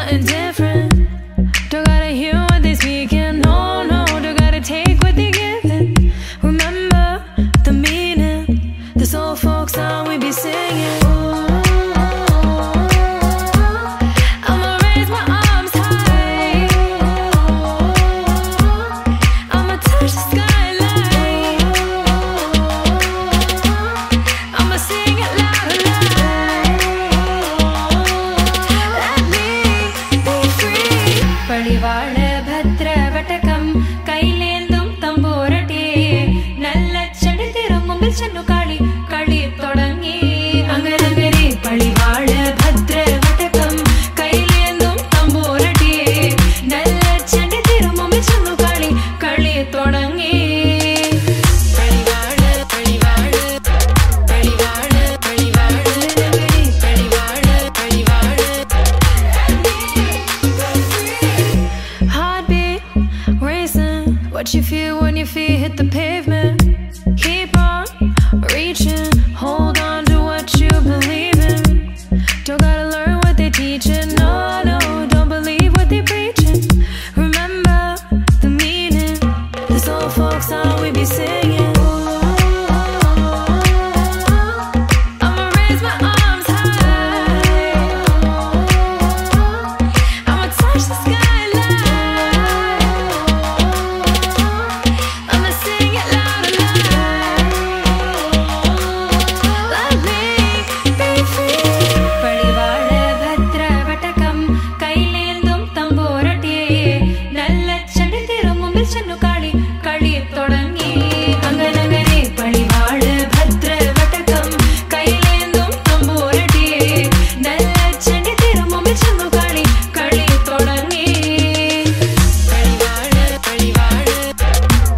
nothing different. Don't gotta hear what they speaking, no, no. Don't gotta take what they giving. Remember the meaning, this old folk song we be singing. I'ma raise my arms high, I'ma touch the skyline, I'ma sing it loud and loud. Let me be free. Padivaal bhadra vatakam kailendum tamborati nalla chadithirum mumbil channu kali kali thodangi anganagari. Padivaal bhadra vatakam kailendum tamborati nalla chadithirum mumbil channu kali kali thodangi. Padivaal padivaal padivaal padivaal padivaal padivaal. Heartbeat racing, what you feel when your feet hit the pavement. Keep on reaching, hold on to what you believe in. Don't gotta learn what they teaching, no, no. Don't believe what they preaching. Remember the meaning, this old folk song we be singing. I'ma raise my arms high, I'ma touch the skyline, I'ma sing it loud and loud. Let me be free. Padivaal bhadra vatakam kailendum tamborati nalla chadithirum mumbil channu kali kali thodangi anganagari. Padivaal bhadra vatakam kailendum tamborati nalla chadithirum mumbil channu kali kali thodangi. Padivaal padivaal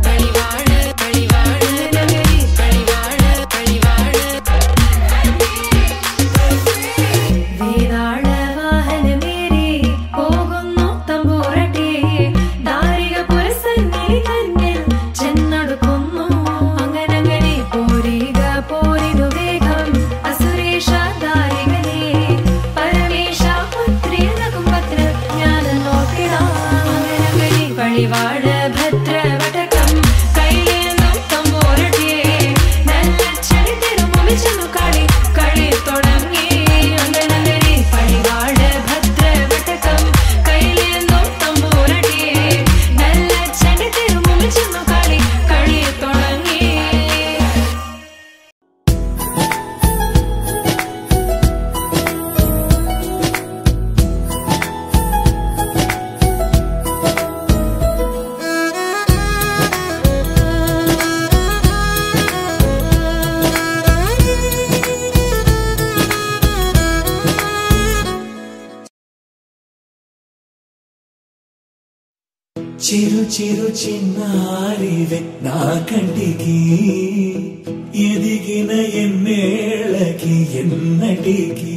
padivaal padivaal nagari. Padivaal padivaal വേദാള വാഹനമേറി പോകുന്നു തമ്പുരട്ടി ദാരിക പുരസന്നിധി തന്നിൽ ചെന്നടുക്കുന്നു അങ്ങനങ്ങനെ പോരിക പോരിനു വേഗം അസുരേഷ ദാരികനെ പരമേശ പുത്രിയനകും പത്ര ജ്ഞാന നോക്കിടാം അങ്ങനങ്ങനെ. പടിവാള ഭദ്ര വടകം കൈലേന്തും തമ്പുരട്ടി നല്ല ചരിതിരും മുമ്പിൽ ചെന്നു കളി കളി തുടങ്ങി അങ്ങനങ്ങനെ. പടിവാള ഭദ്ര വടകം കൈലേന്തും തമ്പുരട്ടി നല്ല ചരിതിരും മുമ്പിൽ ചെന്നു കളി കളി തുടങ്ങി. చిరు చిరు చిన్నారివే నా కంటికి ఎదిగిన ఎన్నేళ్ళకి ఎన్నటికి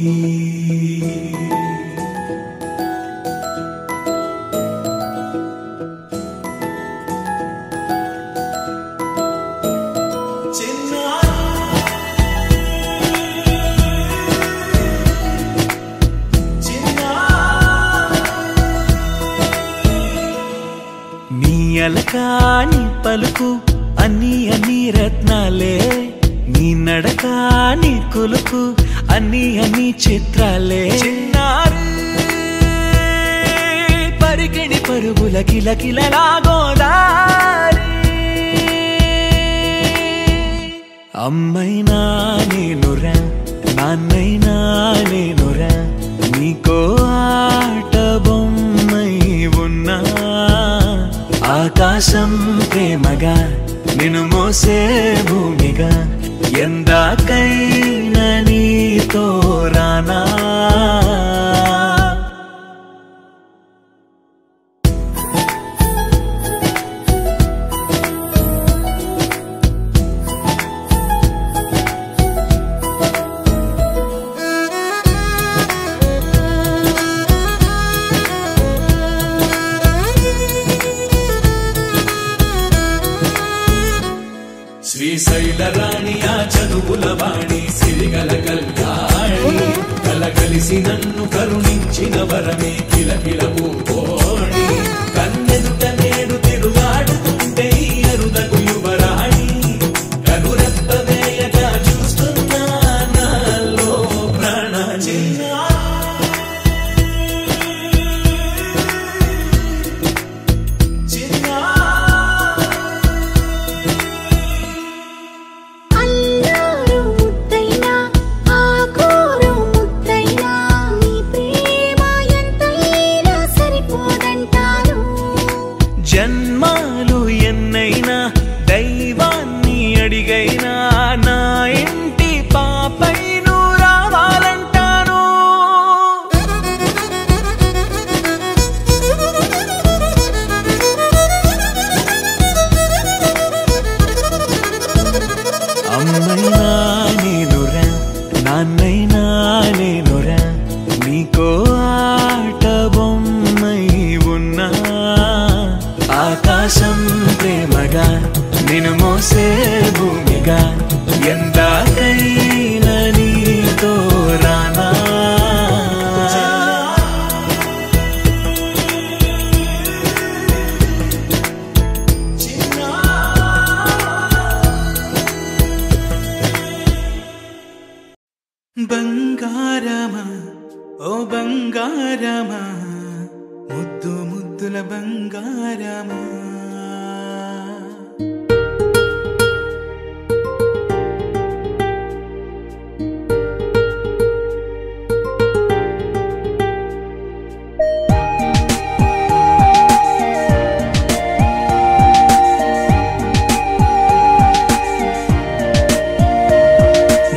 నీ అలకాని పలుకు అన్ని అన్ని రత్నాలే, నీ నడకాని కులుకు అన్ని అన్ని చిత్రాలే. చిన్నారి పరికిణి పరుగుల కిలకిలలా గోదారి, అమ్మైనా నేనురా నాన్నైనా నేనురా, నీకో ఆట బొమ్మై ఉన్నా. ఆకాశం ప్రేమగా నిన్ను మోసే భూమిగా, ఎందాకైనా నీతో రానా. శ్రీశైల రాణియా చదువుల వాణి సిరిగల కల్యాణి, కలగలిసి నన్ను కరుణించి ఇచ్చిన వరమే కిలకిల పూకోణి కన్నెదుట నేడు తిరుగాడుతుంటే అరుదకు యువరాణి కనురెప్ప వేయగా చూస్తున్నా నాలో ప్రాణ చిన్న జన్మాలు ఎన్నైనా దైవాన్ని అడిగైనా నా ఇంటి పాపై నువ్వు రావాలంటాను అమ్మైనా నేనురా నాన్నైనా నేనురా నీకో ఆట బొమ్మై ఉన్నా ఆకాశం ప్రేమగా నిన్ను మోసే భూమిగా ఎందాకైనా నీతో రానా బంగారమా ఓ బంగారమా ముద్దు ముద్దుల బంగారమా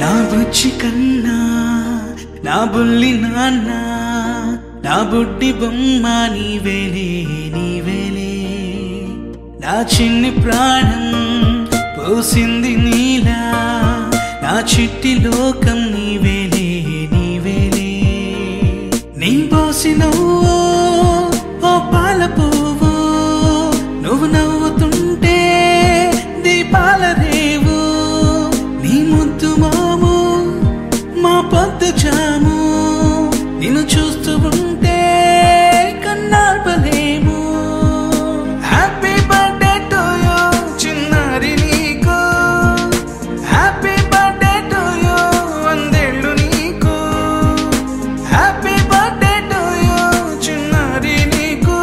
నా బుజ్జి కన్నా నా బుల్లి నాన్న నా బుడ్డి బొమ్మ నీవేలే నీవేలే నా చిన్ని ప్రాణం పోసింది నీలా నా చిట్టి లోకం నీవేలే నీవేలే నీ పోసినవో ఓ పాల పువ్వు నువ్వు నవ్వుతుంటే దీపాల రేవు నీ ముద్దు మాము మా పొద్దు జాము నిన్ను చూస్తూ ఉంటే కన్నార్పలేము హ్యాపీ బర్త్డే టు యూ చిన్నారి నీకు హ్యాపీ బర్త్డే టు యూ వందేళ్ళు నీకు హ్యాపీ బర్త్డే టు యూ చిన్నారి నీకు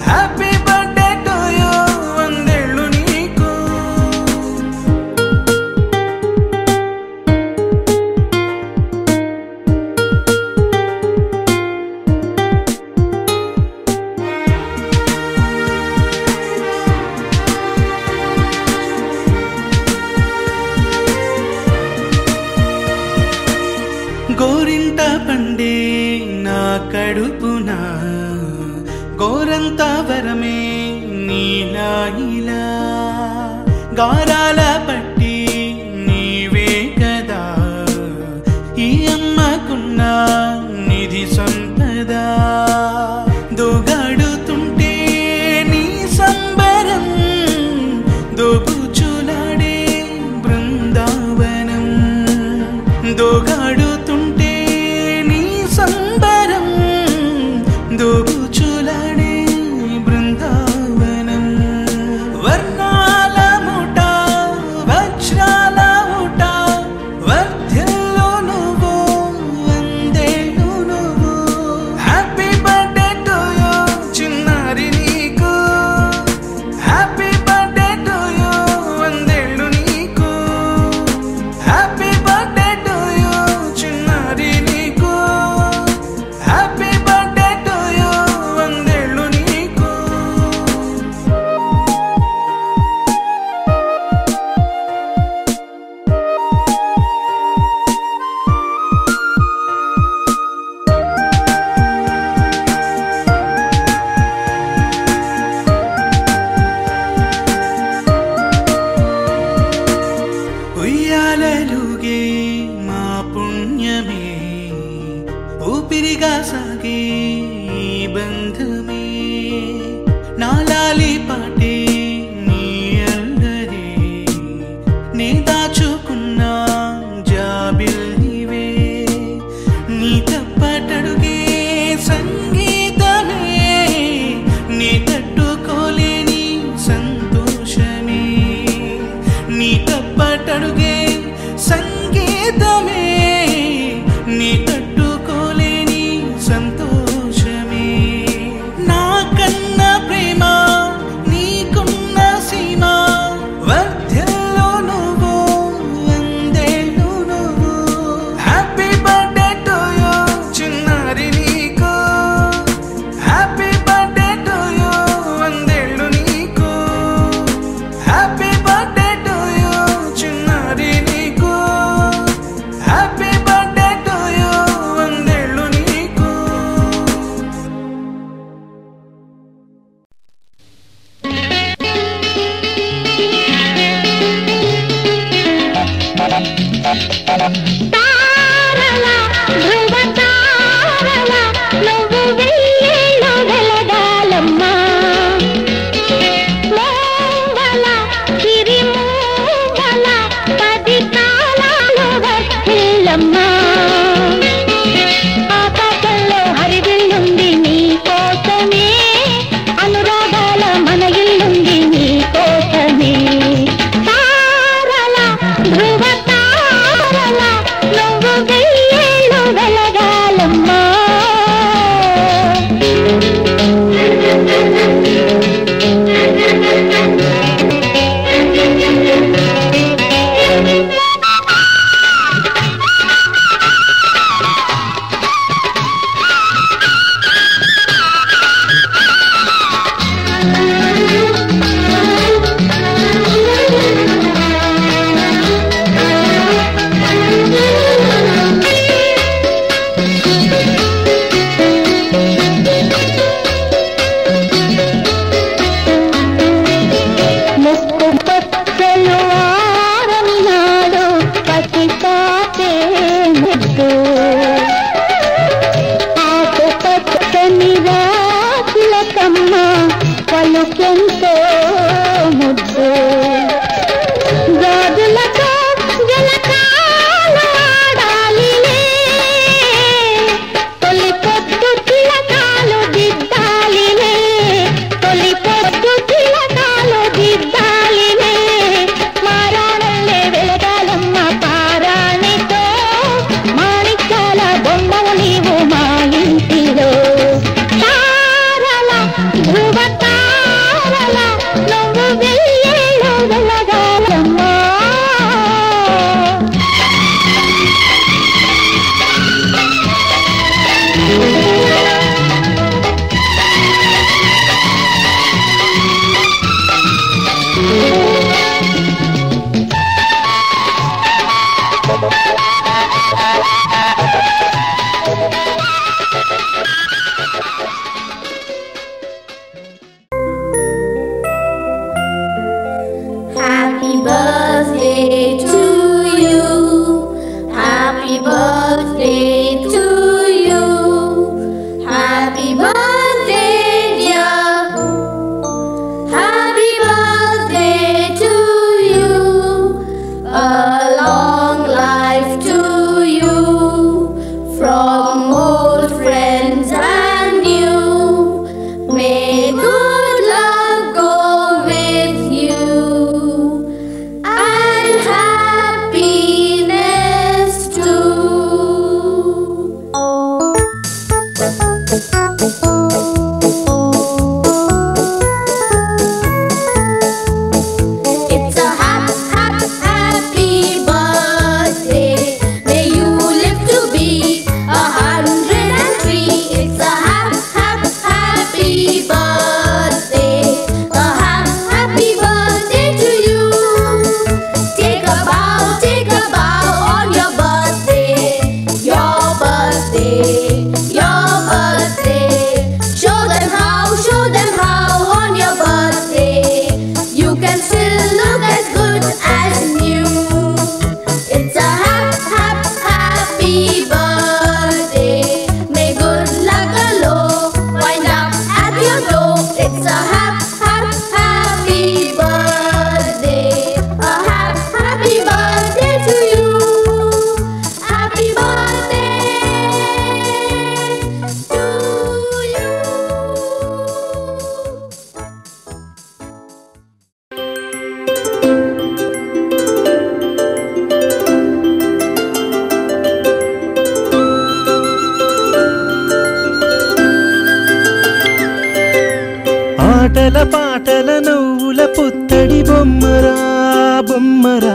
హ్యాపీ బర్త్డే టు యూ వందేళ్ళు నీకు గోరింట పండే నా కడుపున గోరంత వరమే నీలా ఇలా గారాల పట్టి నీవే కదా ఈ అమ్మకున్న నిధి సంపద దోగాడుతుంటే నీ సంబరం దోబుచులాడే బృందావనం దోగాడుతుంటే నీ సంబరం దోబుచులాడే బృందావనం వర్ణాల ముఠ వజ్రాల ముఠ వర్ధిల్లు నువ్వు వందేళ్ళు నువ్వు హ్యాపీ బర్త్డే టు యూ చిన్నారి నీకు హ్యాపీ బర్త్డే టు యూ వందేళ్ళు నీకు హ్యాపీ బర్త్డే టు యూ చిన్నారి నీకు హ్యాపీ బర్త్డే టు యూ వందేళ్ళు నీకు ఉయ్యాలలుగే మా పుణ్యమే ఊపిరిగా సాగే ఈ బంధమే నాలాలి పాటే నీ అల్లరే నే దాచుకున్నా జాబిల్లివే నీ తప్పటడుగే చిలకమ్మ పలుకెంతో ముద్దు గాజులతో జలకాలు ఆడాలిలే తొలి పొద్దు చిలకాలు దిద్దాలిలే తొలి పొద్దు చిలకాలు దిద్దాలిలే మారాణల్లే వెలగాలమ్మ పారాణితో మాణిక్యాల బొమ్మవు నీవు మా ఇంటిలో ధ్రువ తారల నువ్వు వెయ్యేళ్ళు వెలగాలమ్మా Happy birthday to you. Happy birthday to you. Happy birthday, dear. Happy birthday to you. A long life to you. From old friends and new. May good luck go with you. And happiness too. It's a happy birthday. May you live to be 103. It's a happy birthday. A happy birthday to you. Take a bow on your birthday. Your birthday. Your birthday. Show them how on your birthday you can still look as good as new. It's a happy birthday. May good luck galore wind up at your door. It's a happy birthday. A happy birthday to you. Happy birthday to you. ఆటల పాటల నవ్వుల పుత్తడి బొమ్మరా బొమ్మరా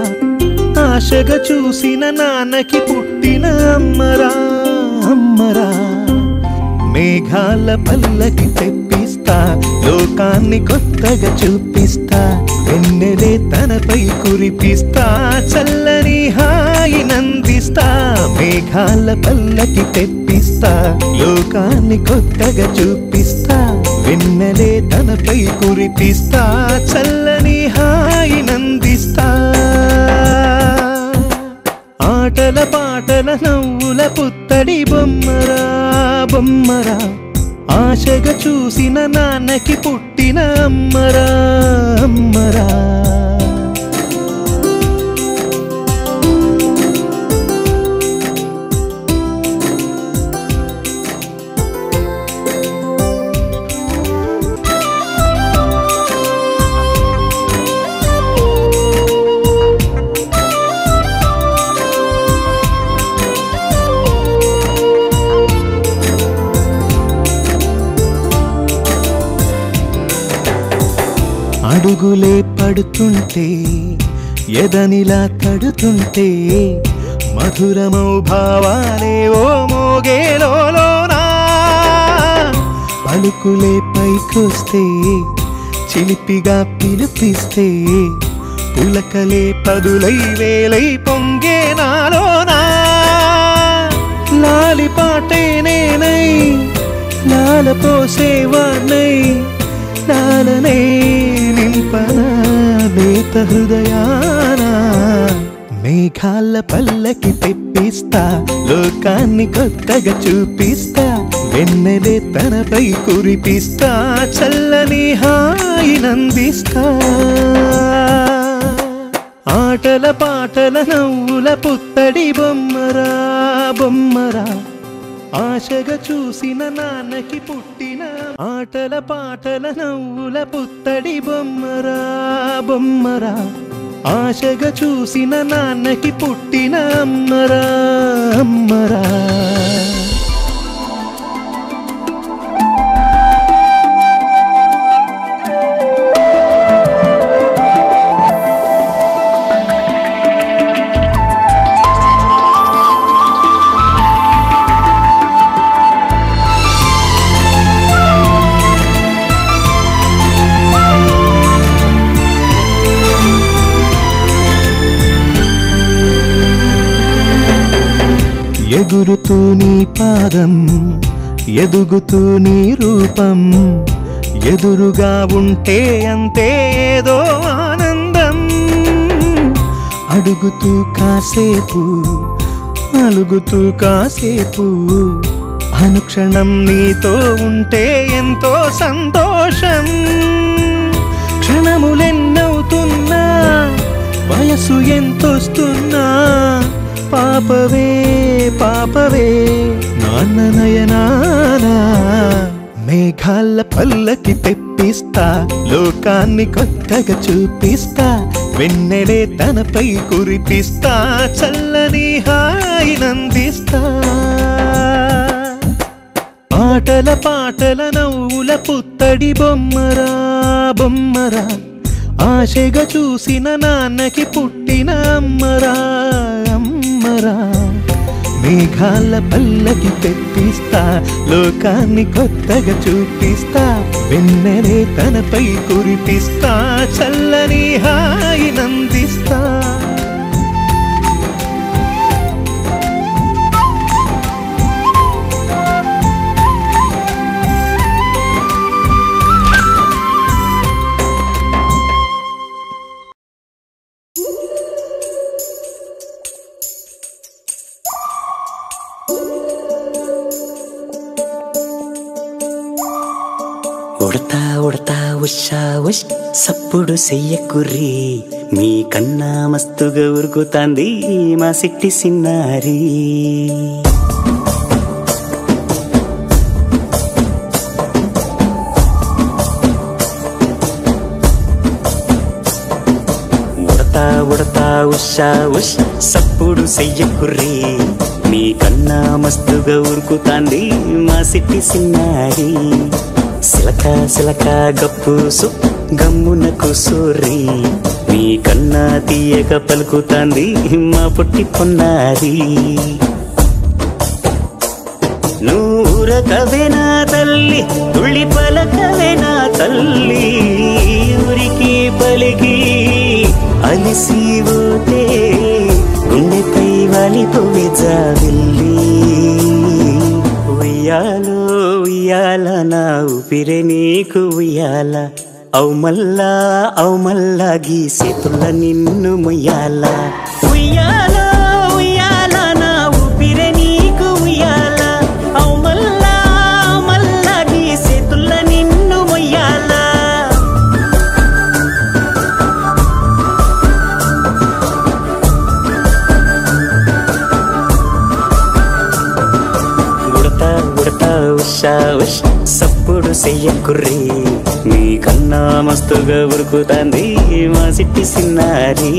ఆశగా చూసిన నాన్నకి పుట్టిన అమ్మరా అమ్మరా మేఘాల పల్లకి తెప్పిస్తా లోకాన్ని కొత్తగా చూపిస్తా వెన్నెలే తనపై కురిపిస్తా చల్లని హాయి నందిస్తా మేఘాల పల్లకి తెప్పిస్తా లోకాన్ని కొత్తగా చూపిస్తా వెన్నెలే తనపై కురిపిస్తా చల్లని హాయి నందిస్తా ఆటల పాటల నవ్వుల పుత్తడి బొమ్మరా బొమ్మరా ఆశగా చూసిన నాన్నకి పుట్టిన అమ్మరా అమ్మరా అడుగులే పడుతుంటే ఎదనిలా తడుతుంటే మధురమౌ భావాలే ఓ మోగేలోనా పలుకులే పైకొస్తే చిలిపిగా పిలిపిస్తే పులకలే పదులై వేలై పొంగే నాలోనా లాలి పాటే నేనై లాల పోసేవాణ్ణై లాలనే నింపనా లేత హృదయానా మేఘాల పల్లకి తెప్పిస్తా లోకాన్ని కొత్తగా చూపిస్తా వెన్నెలే తనపై కురిపిస్తా చల్లని హాయినందిస్తా ఆటల పాటల నవ్వుల పుత్తడి బొమ్మరా బొమ్మరా ఆశగా చూసిన నాన్నకి పుట్టిన ఆటల పాటల నవ్వుల పుత్తడి బొమ్మరా బొమ్మరా ఆశగా చూసిన నాన్నకి పుట్టిన అమ్మరా అమ్మరా ఎగురుతూ నీ పాదం ఎదుగుతూ నీ రూపం ఎదురుగా ఉంటే అంతే ఏదో ఆనందం అడుగుతూ కాసేపు అలుగుతూ కాసేపు అనుక్షణం నీతో ఉంటే ఎంతో సంతోషం క్షణములెన్నవుతున్నా వయసు ఎంతొస్తున్నా పాపవే పాపవే నాన్న నయనానా మేఘాల పల్లకి తెప్పిస్తా లోకాన్ని కొత్తగా చూపిస్తా వెన్నెలే తనపై కురిపిస్తా చల్లని హాయినందిస్తా ఆటల పాటల నవ్వుల పుత్తడి బొమ్మరా బొమ్మరా ఆశగా చూసిన నాన్నకి పుట్టిన అమ్మరా అమ్మరా మేఘాల పల్లకి తెప్పిస్తా లోకాన్ని కొత్తగా చూపిస్తా వెన్నెలే తనపై కురిపిస్తా చల్లని హాయినందిస్తా ఉడతా ఉడతా ఉషా ఉష్ సప్పుడు చెయ్యకుర్రి మీ కన్నా మస్తుగా ఉరుకుతాంది మా సిట్టి సిన్నారి ఉడతా ఉడతా ఉషా ఉష్ సప్పుడు చెయ్యకుర్రి మీ కన్నా మస్తుగా ఉరుకుతాంది మా సిట్టి సిన్నారి సిలక సిలక గప్పుసు గమ్మున కూసోర్రి మీ కన్నా తీయక పలుకుతాంది మా పుట్టి పొన్నారి నూరకవేనా తల్లి తుళ్ళి పలకవేనా తల్లి ఊరికి పలికి అలిసి పోతే గుండెపై వాలిపోవే జావిల్లి ఉయ్యాలో ఉయ్యాల నా ఊపిరే నీకు ఉయ్యాల అవు మల్లా గీసేతుల్ల నిన్ను ముయ్యాల ఉయ్యాల ఉయ్యాల నా ఊపిరే నీకు ఉయ్యాల అవు మల్లా గీసేతుల్ల నిన్ను ముయ్యాల సప్పుడు చెయ్యకుర్రి మీ కన్నా మస్తుగా ఉరుకుతాంది మా సిట్టి సిన్నారి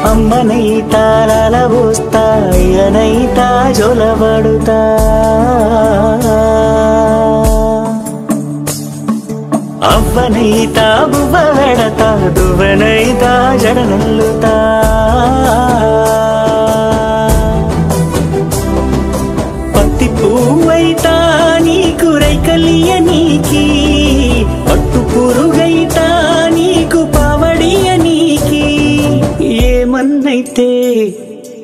అమ్మనైతా లలబోస్తా అయ్యనైతా జొలబడుతా అవ్వనైతా బువ్వ వెడతా దువ్వనైతా జడనల్లుతా పత్తి పువ్వైతా నీకు రైకలియ నీకి పట్టు పురుగైతా నీకు పావడియ నీకి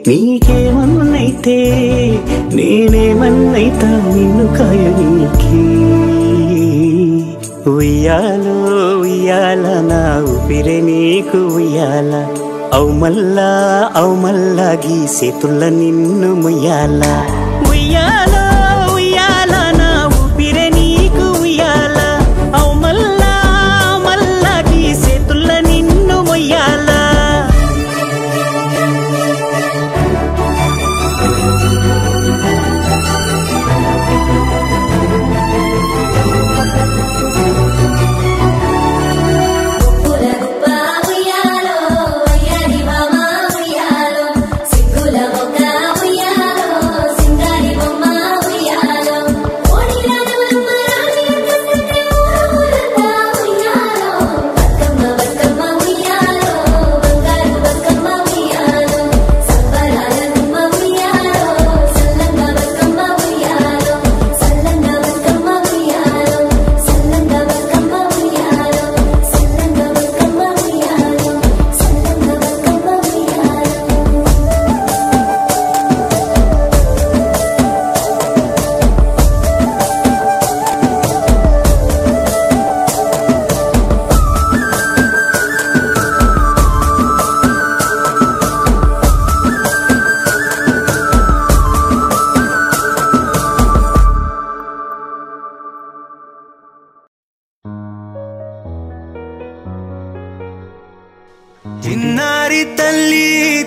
నీకేమన్నైతే నేనేమన్నైతా నిన్ను కాయనీకి. ఉయ్యాలో ఉయ్యాల నా ఊపిరే నీకు ఉయ్యాల, అవు మల్లా గీ చేతుల్ల నిన్ను ముయ్యాల. ఉయ్యాలో ఉయ్యాల నా ఊపిరే నీకు ఉయ్యాల, అవు మల్లా గీ చేతుల్ల నిన్ను ముయ్యాల.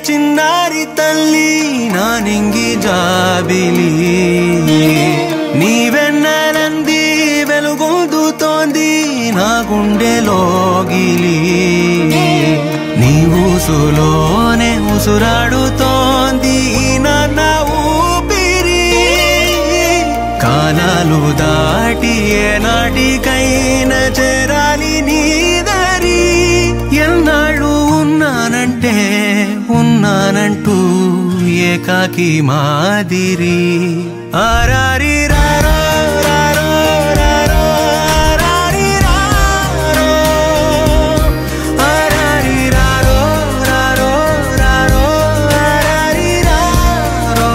చిన్నారి తల్లి నా నింగి జాబిలి, నీవెన్నెలంది వెలుగొందుతోంది నా గుండెలోగిలి. నీ ఊసులోనే ఉసురాడుతోంది నాన్న ఊపిరి, కాలాలు దాటి ఏనాటికైనా చేరాలి నీ దరి. ఎన్నాళ్ళు ఉన్నానంటూ ఏకాకి మాదిరి. ఆరారి రారో రారో రారో ఆరారి రారో, ఆరారి రారో రారో రారో ఆరారి రారో,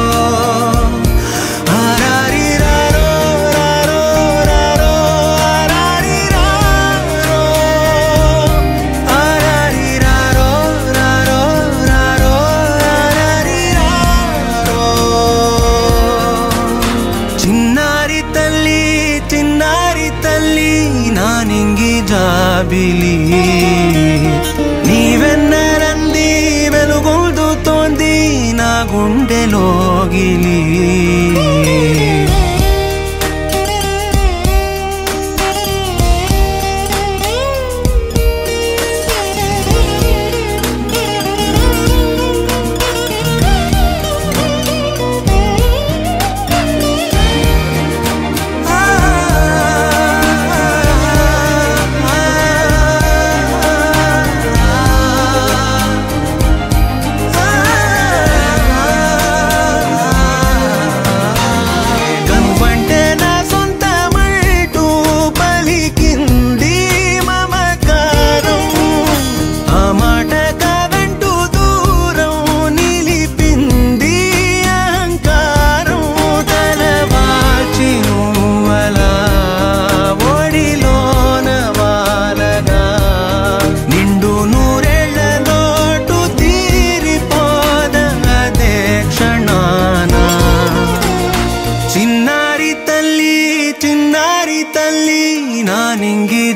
ఆరారి రారో రారో రారో ఆరారి రారో, ఆరారి రారో రారో రారో ఆరారి రారో. చిన్నారి తల్లి నా నింగి జాబిలి, నీవెన్నెలంది వెలుగొందుతోంది నా గుండెలోగిలి.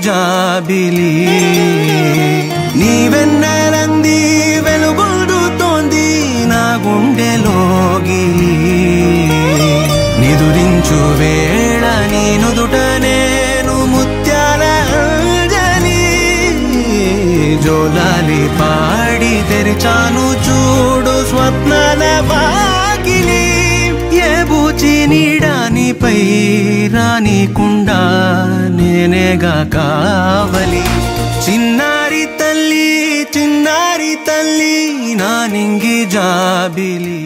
జాబిలి, నీవెన్నెలంది వెలుగొందుతోంది నా గుండెలోగిలి. నిదురించు వేళ నీ నుదుట నేను ముత్యాల అంజలి, జోలాలి పాడి తెరిచాను చూడు స్వప్నాల వాకిలి. ఏ బూచి నీడానిపై రానికుండా నేనేగా కావలి. చిన్నారి తల్లి నా నింగి జాబిలి.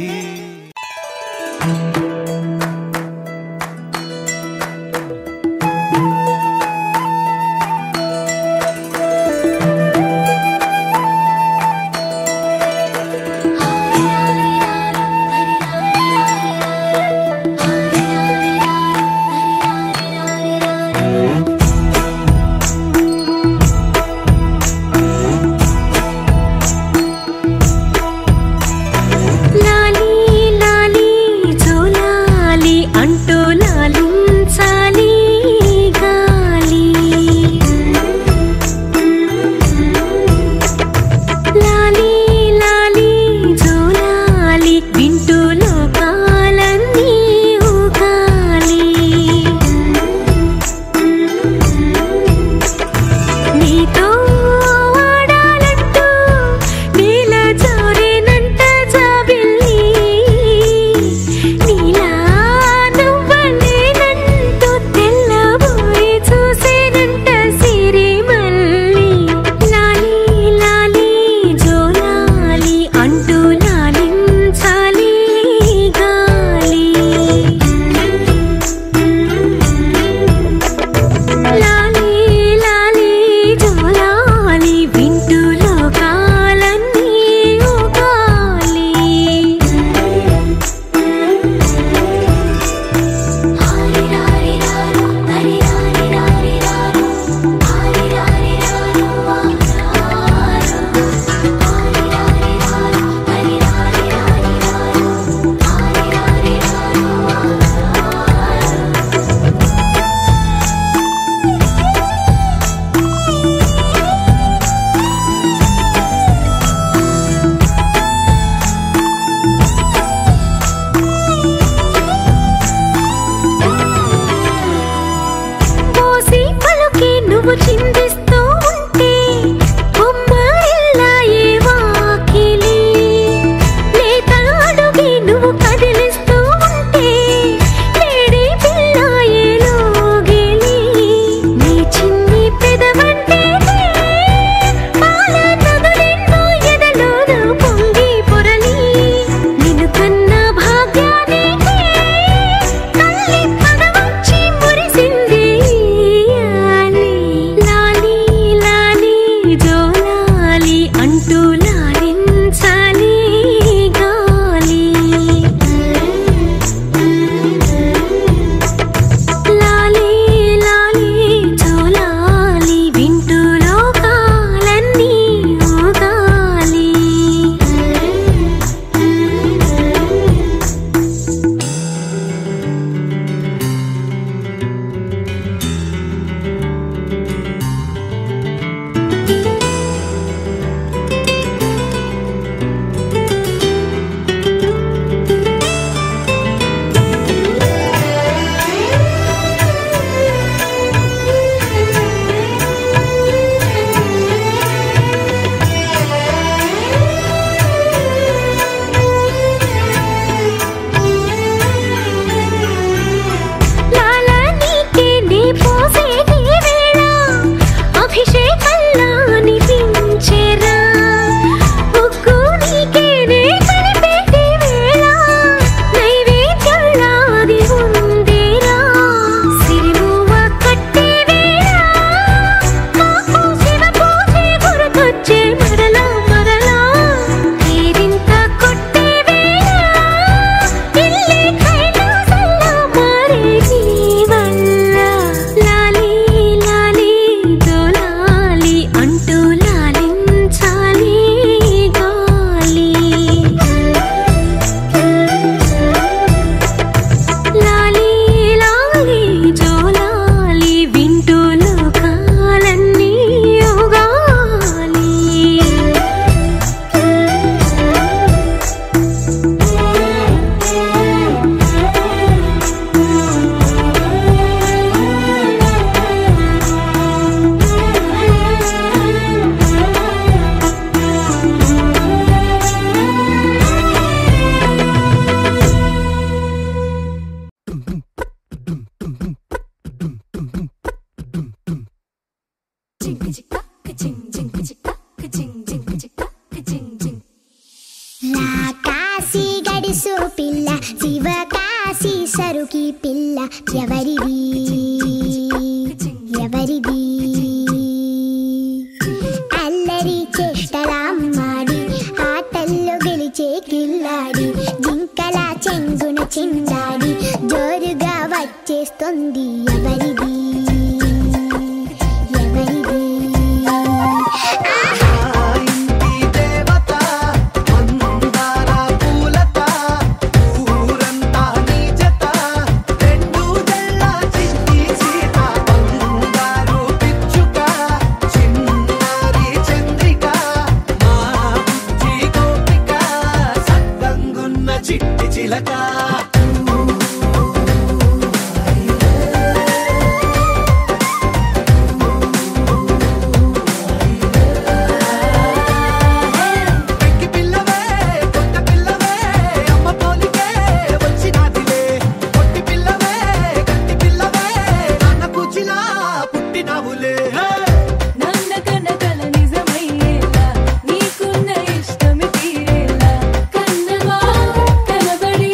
తెలుసు పిల్ల శివకాశి సరుకి పిల్ల ఎవరిది ఎవరిది అల్లరి చేష్టలామ్మాడి ఆటల్లో గెలిచే కిల్లాడి జింకల చెంగున చిందాడి జోరుగా వచ్చేస్తుంది ఎవరిది ఎవరిది చిట్టి చిలక పెంకి పిల్లవే కొత్త పిల్లవే అమ్మ పోలికే వచ్చినాదిలే కొట్టి పిల్లవే గట్టి పిల్లవే నాన్న కూచిలా పుట్టినవులే నాన్న కనకల నిజమయ్యేలా నీకున్న ఇష్టమి తీరేలా కన్నవా కనబడి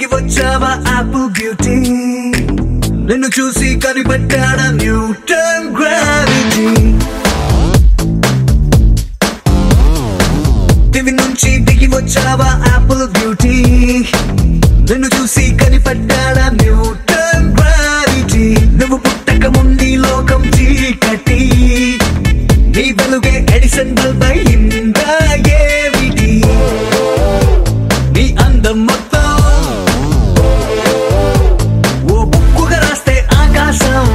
దిగి వచ్చావా యాపిల్ బ్యూటీ నిన్ను చూసి కనిపెట్టాడా న్యూటన్ గ్రావిటీ దివి నుంచి దిగి వచ్చావా యాపిల్ బ్యూటీ నిన్ను చూసి కనిపెట్టాడా న్యూటన్ గ్రావిటీ నువ్వు పుట్టక ముందు లోకం చీకటి నీ వెలుగే ఎడిసన్ బల్బ్ అయిందా ఏమిటి నీ అందం మొత్తం ఓ బుక్కుగా రాస్తే ఆకాశం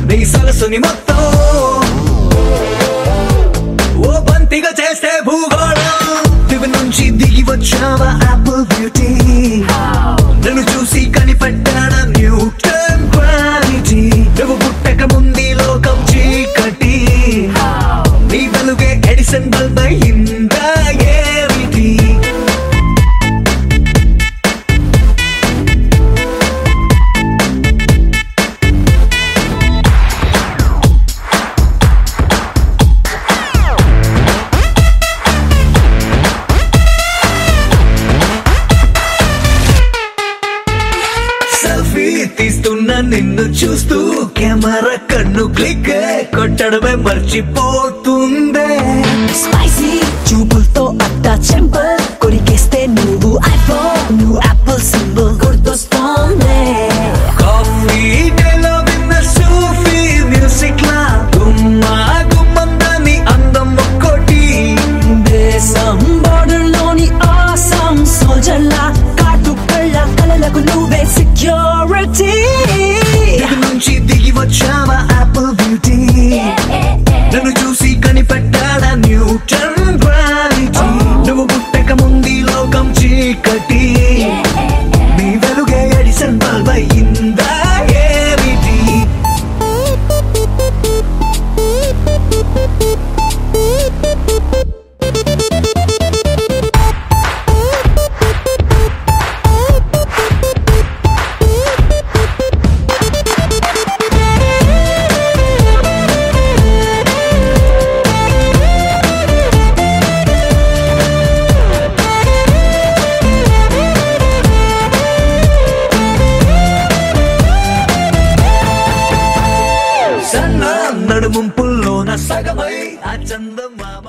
నీ సరస్సుని మొత్తం ఓ బంతిగా చేస్తే భూగోళం దివి నుంచి దిగి వచ్చావా యాపిల్ బ్యూటీ నన్ను చూసి కనిపెట్టాడా న్యూటన్ గ్రావిటీ నువ్వు పుట్టక ముందు లోకం చీకటి నీ వెలుగే ఎడిసన్ బల్బ్ అయిందా ఏమిటి సెల్ఫీ తీస్తున్నా నిన్ను చూస్తూ కెమెరా కన్ను క్లిక్ కొట్టడమే మర్చిపోతుందే స్పైసీ చూపులతో అట్టా చెంపల్ కొరికేస్తే నువ్వు ఐఫోన్ నువ్వు యాపిల్ సింబల్ గుర్తొస్తోంది కాఫీ డేలో విన్న సూఫీ మ్యూజిక్ లా గుమ్మా గుమ్మందని అందం ఒక్కోటి దేశం బోర్డర్ లోని ఆసం సోల్జర్ లా కాటు కళ్ళ కలలకు నువ్వే సెక్యూరిటీ దిగి నుంచి దిగి వచ్చావా యాపిల్ బ్యూటీ నన్ను చూసి కనిపెట్టాడా న్యూటన్ గ్రావిటీ నువ్వు పుట్టక ముందు లోకం చీకటి నీ వెలుగే ఎడిసన్ బల్బ్ అయిందా ఏమిటి సన్న నడుముంపుల్లోన సగమై ఆ చందమామ